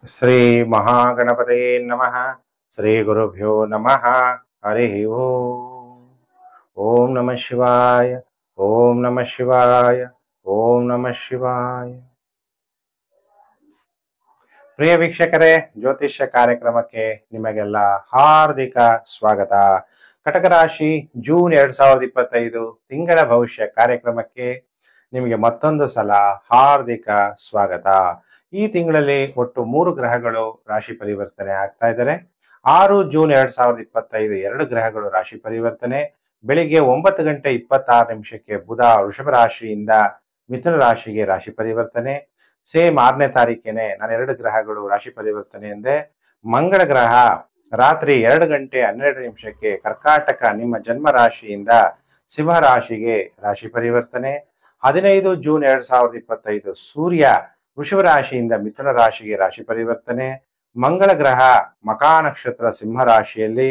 ಶ್ರೀ ಮಹಾಗಣಪತಯೇ ನಮಃ. ಶ್ರೀ ಗುರುಭ್ಯೋ ನಮಃ. ಹರಿ ಓಂ. ಓಂ ನಮಃ ಶಿವಾಯ. ಓಂ ನಮಃ ಶಿವಾಯ. ಓಂ ನಮಃ ಶಿವಾಯ. ಪ್ರಿಯ ವೀಕ್ಷಕರೇ, ಜ್ಯೋತಿಷ್ಯ ಕಾರ್ಯಕ್ರಮಕ್ಕೆ ನಿಮಗೆಲ್ಲ ಹಾರ್ದಿಕ ಸ್ವಾಗತ. ಕಟಕ ರಾಶಿ ಜೂನ್ 2025 ತಿಂಗಳ ಭವಿಷ್ಯ ಕಾರ್ಯಕ್ರಮಕ್ಕೆ ನಿಮಗೆ ಮತ್ತೊಂದು ಸಲ ಹಾರ್ದಿಕ ಸ್ವಾಗತ. ಈ ತಿಂಗಳಲ್ಲಿ ಒಟ್ಟು 3 ಗ್ರಹಗಳು ರಾಶಿ ಪರಿವರ್ತನೆ ಆಗ್ತಾ ಇದ್ದಾರೆ. 6 ಜೂನ್ 2025 2 ಗ್ರಹಗಳು ರಾಶಿ ಪರಿವರ್ತನೆ. ಬೆಳಿಗ್ಗೆ 9:26 ಬುಧ ವೃಷಭ ರಾಶಿಯಿಂದ ಮಿಥುನ ರಾಶಿಗೆ ರಾಶಿ ಪರಿವರ್ತನೆ. ಸೇಮ್ 6ನೇ ತಾರೀಕೇನೆ ನಾನು 2 ಗ್ರಹಗಳು ರಾಶಿ ಪರಿವರ್ತನೆ ಎಂದೆ. ಮಂಗಳ ಗ್ರಹ ರಾತ್ರಿ 2:12 ಕರ್ಕಾಟಕ ನಿಮ್ಮ ಜನ್ಮ ರಾಶಿಯಿಂದ ಸಿಂಹ ರಾಶಿಗೆ ರಾಶಿ ಪರಿವರ್ತನೆ. 15 ಜೂನ್ 2025 ಸೂರ್ಯ ವೃಷಭ ರಾಶಿಯಿಂದ ಮಿಥುನ ರಾಶಿಗೆ ರಾಶಿ ಪರಿವರ್ತನೆ. ಮಂಗಳ ಗ್ರಹ ಮಕಾ ನಕ್ಷತ್ರ ಸಿಂಹ ರಾಶಿಯಲ್ಲಿ,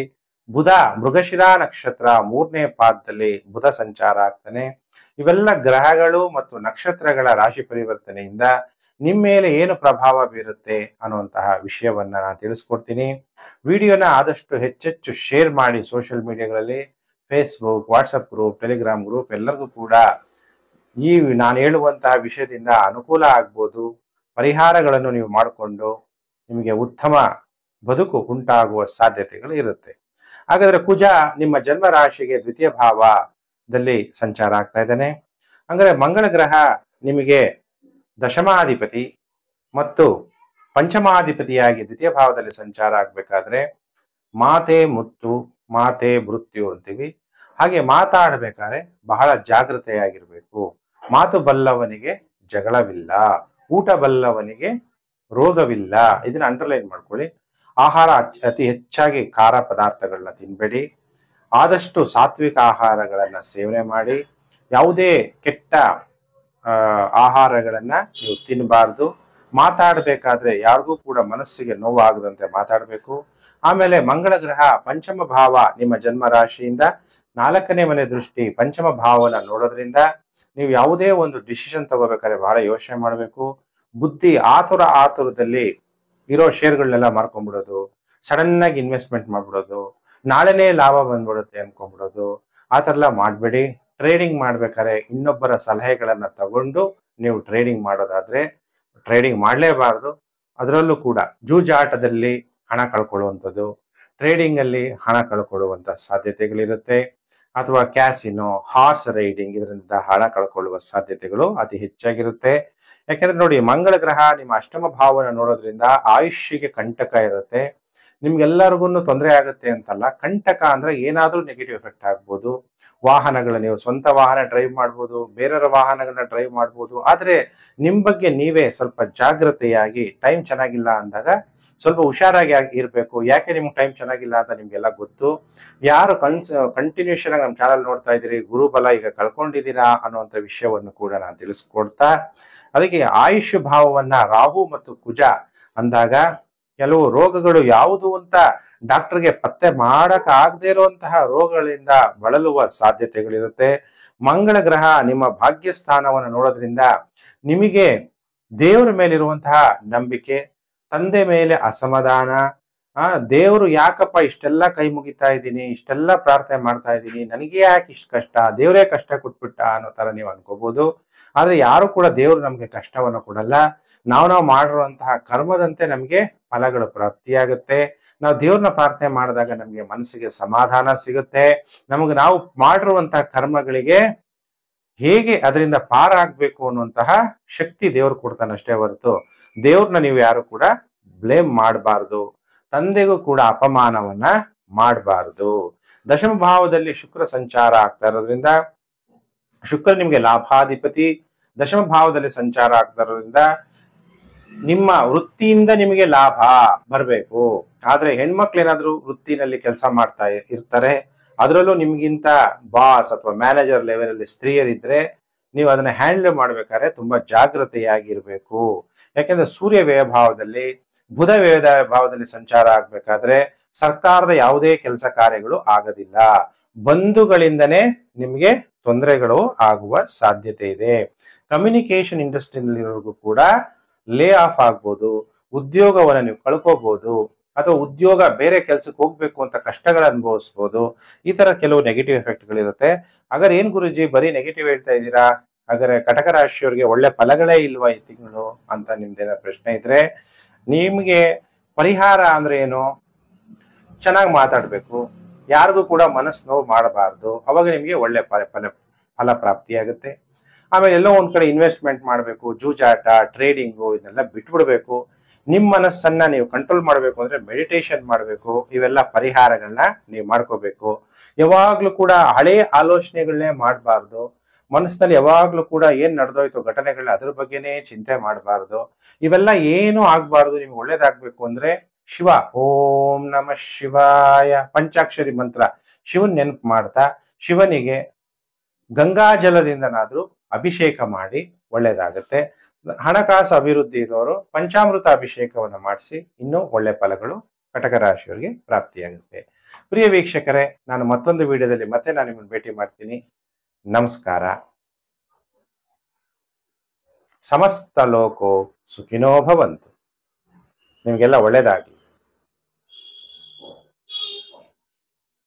ಬುಧ ಮೃಗಶಿರಾ ನಕ್ಷತ್ರ 3ನೇ ಪಾದದಲ್ಲಿ ಬುಧ ಸಂಚಾರ ಆಗ್ತಾನೆ. ಇವೆಲ್ಲ ಗ್ರಹಗಳು ಮತ್ತು ನಕ್ಷತ್ರಗಳ ರಾಶಿ ಪರಿವರ್ತನೆಯಿಂದ ನಿಮ್ಮ ಮೇಲೆ ಏನು ಪ್ರಭಾವ ಬೀರುತ್ತೆ ಅನ್ನುವಂತಹ ವಿಷಯವನ್ನ ನಾನು ತಿಳಿಸ್ಕೊಡ್ತೀನಿ. ವಿಡಿಯೋನ ಆದಷ್ಟು ಹೆಚ್ಚೆಚ್ಚು ಶೇರ್ ಮಾಡಿ ಸೋಷಿಯಲ್ ಮೀಡಿಯಾಗಳಲ್ಲಿ, Facebook, WhatsApp group, Telegram group ಎಲ್ಲರಿಗೂ ಕೂಡ ಈ ನಾನು ಹೇಳುವಂತಹ ವಿಷಯದಿಂದ ಅನುಕೂಲ ಆಗ್ಬೋದು. ಪರಿಹಾರಗಳನ್ನು ನೀವು ಮಾಡಿಕೊಂಡು ನಿಮಗೆ ಉತ್ತಮ ಬದುಕು ಉಂಟಾಗುವ ಸಾಧ್ಯತೆಗಳು ಇರುತ್ತೆ. ಹಾಗಾದ್ರೆ ಕುಜ ನಿಮ್ಮ ಜನ್ಮ ರಾಶಿಗೆ ದ್ವಿತೀಯ ಭಾವದಲ್ಲಿ ಸಂಚಾರ ಆಗ್ತಾ ಇದ್ದಾನೆ. ಅಂದ್ರೆ ಮಂಗಳ ಗ್ರಹ ನಿಮಗೆ ದಶಮಾಧಿಪತಿ ಮತ್ತು ಪಂಚಮಾಧಿಪತಿಯಾಗಿ ದ್ವಿತೀಯ ಭಾವದಲ್ಲಿ ಸಂಚಾರ ಆಗ್ಬೇಕಾದ್ರೆ ಮಾತೆ ಮುತ್ತು, ಮಾತೆ ಮೃತ್ಯು ಅಂತೀವಿ. ಹಾಗೆ ಮಾತಾಡಬೇಕಾದ್ರೆ ಬಹಳ ಜಾಗೃತೆಯಾಗಿರ್ಬೇಕು. ಮಾತು ಬಲ್ಲವನಿಗೆ ಜಗಳವಿಲ್ಲ, ಊಟ ಬಲ್ಲವನಿಗೆ ರೋಗವಿಲ್ಲ. ಇದನ್ನ ಅಂಡರ್ಲೈನ್ ಮಾಡ್ಕೊಳ್ಳಿ. ಆಹಾರ ಅತಿ ಹೆಚ್ಚಾಗಿ ಖಾರ ಪದಾರ್ಥಗಳನ್ನ ತಿನ್ಬೇಡಿ. ಆದಷ್ಟು ಸಾತ್ವಿಕ ಆಹಾರಗಳನ್ನ ಸೇವನೆ ಮಾಡಿ. ಯಾವುದೇ ಕೆಟ್ಟ ಆಹಾರಗಳನ್ನ ನೀವು ತಿನ್ನಬಾರ್ದು. ಮಾತಾಡಬೇಕಾದ್ರೆ ಯಾರಿಗೂ ಕೂಡ ಮನಸ್ಸಿಗೆ ನೋವಾಗದಂತೆ ಮಾತಾಡಬೇಕು. ಆಮೇಲೆ ಮಂಗಳ ಗ್ರಹ ಪಂಚಮ ಭಾವ ನಿಮ್ಮ ಜನ್ಮ ರಾಶಿಯಿಂದ 4ನೇ ಮನೆ ದೃಷ್ಟಿ ಪಂಚಮ ಭಾವನ ನೋಡೋದ್ರಿಂದ ನೀವು ಯಾವುದೇ ಒಂದು ಡಿಸಿಷನ್ ತಗೋಬೇಕಾದ್ರೆ ಬಹಳ ಯೋಚನೆ ಮಾಡಬೇಕು. ಬುದ್ಧಿ ಆತುರದಲ್ಲಿ ಇರೋ ಶೇರ್ಗಳನ್ನೆಲ್ಲ ಮಾರ್ಕೊಂಡ್ಬಿಡೋದು, ಸಡನ್ ಆಗಿ ಇನ್ವೆಸ್ಟ್ಮೆಂಟ್ ಮಾಡ್ಬಿಡೋದು, ನಾಳೆನೇ ಲಾಭ ಬಂದ್ಬಿಡುತ್ತೆ ಅನ್ಕೊಂಡ್ಬಿಡೋದು, ಆ ಥರ ಎಲ್ಲ ಮಾಡಬೇಡಿ. ಟ್ರೇಡಿಂಗ್ ಮಾಡ್ಬೇಕಾದ್ರೆ ಇನ್ನೊಬ್ಬರ ಸಲಹೆಗಳನ್ನ ತಗೊಂಡು ನೀವು ಟ್ರೇಡಿಂಗ್ ಮಾಡೋದಾದ್ರೆ ಟ್ರೇಡಿಂಗ್ ಮಾಡಲೇಬಾರದು. ಅದರಲ್ಲೂ ಕೂಡ ಜೂಜಾಟದಲ್ಲಿ ಹಣ ಕಳ್ಕೊಳ್ಳುವಂಥದ್ದು, ಟ್ರೇಡಿಂಗ್ ಅಲ್ಲಿ ಹಣ ಕಳ್ಕೊಳ್ಳುವಂತ ಸಾಧ್ಯತೆಗಳಿರುತ್ತೆ. ಅಥವಾ ಕ್ಯಾಸಿನೋ, ಹಾರ್ಸ್ ರೈಡಿಂಗ್ ಇದರಿಂದ ಹಣ ಕಳ್ಕೊಳ್ಳುವ ಸಾಧ್ಯತೆಗಳು ಅತಿ ಹೆಚ್ಚಾಗಿರುತ್ತೆ. ಯಾಕಂದ್ರೆ ನೋಡಿ, ಮಂಗಳ ಗ್ರಹ ನಿಮ್ಮ ಅಷ್ಟಮ ಭಾವನ ನೋಡೋದ್ರಿಂದ ಆಯುಷ್ಯಗೆ ಕಂಟಕ ಇರುತ್ತೆ. ನಿಮ್ಗೆಲ್ಲರಿಗೂ ತೊಂದರೆ ಆಗುತ್ತೆ ಅಂತಲ್ಲ. ಕಂಟಕ ಅಂದ್ರೆ ಏನಾದ್ರೂ ನೆಗೆಟಿವ್ ಎಫೆಕ್ಟ್ ಆಗ್ಬೋದು. ವಾಹನಗಳ ನೀವು ಸ್ವಂತ ವಾಹನ ಡ್ರೈವ್ ಮಾಡ್ಬೋದು, ಬೇರೆಯವರ ವಾಹನಗಳನ್ನ ಡ್ರೈವ್ ಮಾಡ್ಬೋದು. ಆದ್ರೆ ನಿಮ್ ಬಗ್ಗೆ ನೀವೇ ಸ್ವಲ್ಪ ಜಾಗೃತೆಯಾಗಿ, ಟೈಮ್ ಚೆನ್ನಾಗಿಲ್ಲ ಅಂದಾಗ ಸ್ವಲ್ಪ ಹುಷಾರಾಗಿ ಇರ್ಬೇಕು. ಯಾಕೆ ನಿಮ್ಗೆ ಟೈಮ್ ಚೆನ್ನಾಗಿಲ್ಲ ಅಂತ ನಿಮ್ಗೆಲ್ಲ ಗೊತ್ತು. ಯಾರು ಕಂಟಿನ್ಯೂಷನ್ ಆಗಿ ನಮ್ಮ ಚಾನಲ್ ನೋಡ್ತಾ ಇದ್ದೀರಿ, ಗುರುಬಲ ಈಗ ಕಳ್ಕೊಂಡಿದ್ದೀರಾ ಅನ್ನುವಂಥ ವಿಷಯವನ್ನು ಕೂಡ ನಾನು ತಿಳಿಸ್ಕೊಡ್ತಾ, ಅದಕ್ಕೆ ಆಯುಷ್ ಭಾವವನ್ನ ರಾಹು ಮತ್ತು ಕುಜ ಅಂದಾಗ ಕೆಲವು ರೋಗಗಳು ಯಾವುದು ಅಂತ ಡಾಕ್ಟರ್ಗೆ ಪತ್ತೆ ಮಾಡಕ್ ಆಗದೆ ಇರುವಂತಹ ರೋಗಗಳಿಂದ ಬಳಲುವ ಸಾಧ್ಯತೆಗಳಿರುತ್ತೆ. ಮಂಗಳ ಗ್ರಹ ನಿಮ್ಮ ಭಾಗ್ಯ ಸ್ಥಾನವನ್ನು ನೋಡೋದ್ರಿಂದ ನಿಮಗೆ ದೇವರ ಮೇಲಿರುವಂತಹ ನಂಬಿಕೆ, ತಂದೆ ಮೇಲೆ ಅಸಮಾಧಾನ, ದೇವರು ಯಾಕಪ್ಪ ಇಷ್ಟೆಲ್ಲ ಕೈ ಮುಗಿತಾ ಇದ್ದೀನಿ, ಇಷ್ಟೆಲ್ಲ ಪ್ರಾರ್ಥನೆ ಮಾಡ್ತಾ ಇದ್ದೀನಿ, ನನಗೆ ಯಾಕೆ ಇಷ್ಟು ಕಷ್ಟ, ದೇವರೇ ಕಷ್ಟ ಕೊಟ್ಬಿಟ್ಟ ಅನ್ನೋ ತರ ನೀವು ಅನ್ಕೋಬಹುದು. ಆದ್ರೆ ಯಾರು ಕೂಡ ದೇವರು ನಮ್ಗೆ ಕಷ್ಟವನ್ನು ಕೊಡಲ್ಲ. ನಾವು ಮಾಡಿರುವಂತಹ ಕರ್ಮದಂತೆ ನಮ್ಗೆ ಫಲಗಳು ಪ್ರಾಪ್ತಿಯಾಗುತ್ತೆ. ನಾವು ದೇವ್ರನ್ನ ಪ್ರಾರ್ಥನೆ ಮಾಡಿದಾಗ ನಮ್ಗೆ ಮನಸ್ಸಿಗೆ ಸಮಾಧಾನ ಸಿಗುತ್ತೆ. ನಾವು ಮಾಡಿರುವಂತಹ ಕರ್ಮಗಳಿಗೆ ಹೇಗೆ ಅದರಿಂದ ಪಾರಾಗ್ಬೇಕು ಅನ್ನುವಂತಹ ಶಕ್ತಿ ದೇವ್ರು ಕೊಡ್ತಾನಷ್ಟೇ ಹೊರತು ದೇವ್ರನ್ನ ನೀವು ಯಾರು ಕೂಡ ಬ್ಲೇಮ್ ಮಾಡಬಾರ್ದು. ತಂದೆಗೂ ಕೂಡ ಅಪಮಾನವನ್ನ ಮಾಡಬಾರ್ದು. ದಶಮ ಭಾವದಲ್ಲಿ ಶುಕ್ರ ಸಂಚಾರ ಆಗ್ತಾ ಇರೋದ್ರಿಂದ, ಶುಕ್ರ ನಿಮ್ಗೆ ಲಾಭಾಧಿಪತಿ, ದಶಮ ಭಾವದಲ್ಲಿ ಸಂಚಾರ ಆಗ್ತಾ ಇರೋದ್ರಿಂದ ನಿಮ್ಮ ವೃತ್ತಿಯಿಂದ ನಿಮಗೆ ಲಾಭ ಬರಬೇಕು. ಆದ್ರೆ ಹೆಣ್ಮಕ್ಳು ಏನಾದ್ರು ವೃತ್ತಿನಲ್ಲಿ ಕೆಲಸ ಮಾಡ್ತಾ ಇರ್ತಾರೆ, ಅದರಲ್ಲೂ ನಿಮ್ಗಿಂತ ಬಾಸ್ ಅಥವಾ ಮ್ಯಾನೇಜರ್ ಲೆವೆಲ್ ಅಲ್ಲಿ ಸ್ತ್ರೀಯರಿದ್ರೆ ನೀವು ಅದನ್ನ ಹ್ಯಾಂಡಲ್ ಮಾಡ್ಬೇಕಾದ್ರೆ ತುಂಬಾ ಜಾಗೃತೆಯಾಗಿರ್ಬೇಕು. ಯಾಕಂದ್ರೆ ಸೂರ್ಯ ವ್ಯಯಭಾವದಲ್ಲಿ, ಬುಧ ವ್ಯಯಭಾವದಲ್ಲಿ ಸಂಚಾರ ಆಗ್ಬೇಕಾದ್ರೆ ಸರ್ಕಾರದ ಯಾವುದೇ ಕೆಲಸ ಕಾರ್ಯಗಳು ಆಗೋದಿಲ್ಲ. ಬಂಧುಗಳಿಂದನೇ ನಿಮ್ಗೆ ತೊಂದರೆಗಳು ಆಗುವ ಸಾಧ್ಯತೆ ಇದೆ. ಕಮ್ಯುನಿಕೇಶನ್ ಇಂಡಸ್ಟ್ರಿನಲ್ಲಿರೋರ್ಗೂ ಕೂಡ ಲೇ ಆಫ್ ಆಗ್ಬೋದು. ಉದ್ಯೋಗವನ್ನು ನೀವು ಕಳ್ಕೋಬಹುದು, ಅಥವಾ ಉದ್ಯೋಗ ಬೇರೆ ಕೆಲ್ಸಕ್ಕೆ ಹೋಗ್ಬೇಕು ಅಂತ ಕಷ್ಟಗಳ ಅನುಭವಿಸ್ಬೋದು. ಈ ತರ ಕೆಲವು ನೆಗೆಟಿವ್ ಎಫೆಕ್ಟ್ಗಳಿರುತ್ತೆ. ಹಾಗಾದ್ರೆ ಏನ್ ಗುರುಜಿ ಬರೀ ನೆಗೆಟಿವ್ ಹೇಳ್ತಾ ಇದ್ದೀರಾ, ಹಾಗಾದ್ರೆ ಕಟಕ ರಾಶಿಯವರಿಗೆ ಒಳ್ಳೆ ಫಲಗಳೇ ಇಲ್ವಾ ಈ ತಿಂಗಳು ಅಂತ ನಿಮ್ದೇನೋ ಪ್ರಶ್ನೆ ಇದ್ರೆ, ನಿಮ್ಗೆ ಪರಿಹಾರ ಅಂದ್ರೆ ಏನು? ಚೆನ್ನಾಗಿ ಮಾತಾಡ್ಬೇಕು, ಯಾರಿಗೂ ಕೂಡ ಮನಸ್ಸು ನೋವು ಮಾಡಬಾರ್ದು, ಅವಾಗ ನಿಮ್ಗೆ ಒಳ್ಳೆ ಫಲ ಪ್ರಾಪ್ತಿಯಾಗುತ್ತೆ. ಆಮೇಲೆ ಎಲ್ಲೋ ಒಂದ್ ಕಡೆ ಇನ್ವೆಸ್ಟ್ಮೆಂಟ್ ಮಾಡಬೇಕು, ಜೂಜಾಟ, ಟ್ರೇಡಿಂಗು ಇದನ್ನೆಲ್ಲ ಬಿಟ್ಬಿಡ್ಬೇಕು. ನಿಮ್ ಮನಸ್ಸನ್ನ ನೀವು ಕಂಟ್ರೋಲ್ ಮಾಡಬೇಕು ಅಂದ್ರೆ ಮೆಡಿಟೇಷನ್ ಮಾಡಬೇಕು. ಇವೆಲ್ಲ ಪರಿಹಾರಗಳನ್ನ ನೀವು ಮಾಡ್ಕೋಬೇಕು. ಯಾವಾಗ್ಲೂ ಕೂಡ ಹಳೆಯ ಆಲೋಚನೆಗಳನ್ನೇ ಮಾಡಬಾರ್ದು. ಮನಸ್ಸಿನಲ್ಲಿ ಯಾವಾಗ್ಲೂ ಕೂಡ ಏನ್ ನಡೆದೋಯ್ತು ಘಟನೆಗಳನ್ನ ಅದ್ರ ಬಗ್ಗೆನೇ ಚಿಂತೆ ಮಾಡಬಾರ್ದು. ಇವೆಲ್ಲ ಏನು ಆಗ್ಬಾರ್ದು. ನಿಮ್ಗೆ ಒಳ್ಳೇದಾಗ್ಬೇಕು ಅಂದ್ರೆ ಶಿವ, ಓಂ ನಮಃ ಶಿವಾಯ ಪಂಚಾಕ್ಷರಿ ಮಂತ್ರ ಶಿವನ್ ನೆನಪು ಮಾಡ್ತಾ ಶಿವನಿಗೆ ಗಂಗಾ ಜಲದಿಂದನಾದ್ರೂ ಅಭಿಷೇಕ ಮಾಡಿ ಒಳ್ಳೇದಾಗುತ್ತೆ. ಹಣಕಾಸು ಅಭಿವೃದ್ಧಿ ಇರೋರು ಪಂಚಾಮೃತ ಅಭಿಷೇಕವನ್ನು ಮಾಡಿಸಿ ಇನ್ನೂ ಒಳ್ಳೆ ಫಲಗಳು ಕಟಕ ರಾಶಿಯವರಿಗೆ ಪ್ರಾಪ್ತಿಯಾಗುತ್ತೆ. ಪ್ರಿಯ ವೀಕ್ಷಕರೇ, ನಾನು ಮತ್ತೊಂದು ವಿಡಿಯೋದಲ್ಲಿ ಮತ್ತೆ ನಾನು ನಿಮ್ಮನ್ನು ಭೇಟಿ ಮಾಡ್ತೀನಿ. ನಮಸ್ಕಾರ. ಸಮಸ್ತ ಲೋಕೋ ಸುಖಿನೋ ಭವಂತು. ನಿಮಗೆಲ್ಲ ಒಳ್ಳೇದಾಗಲಿ.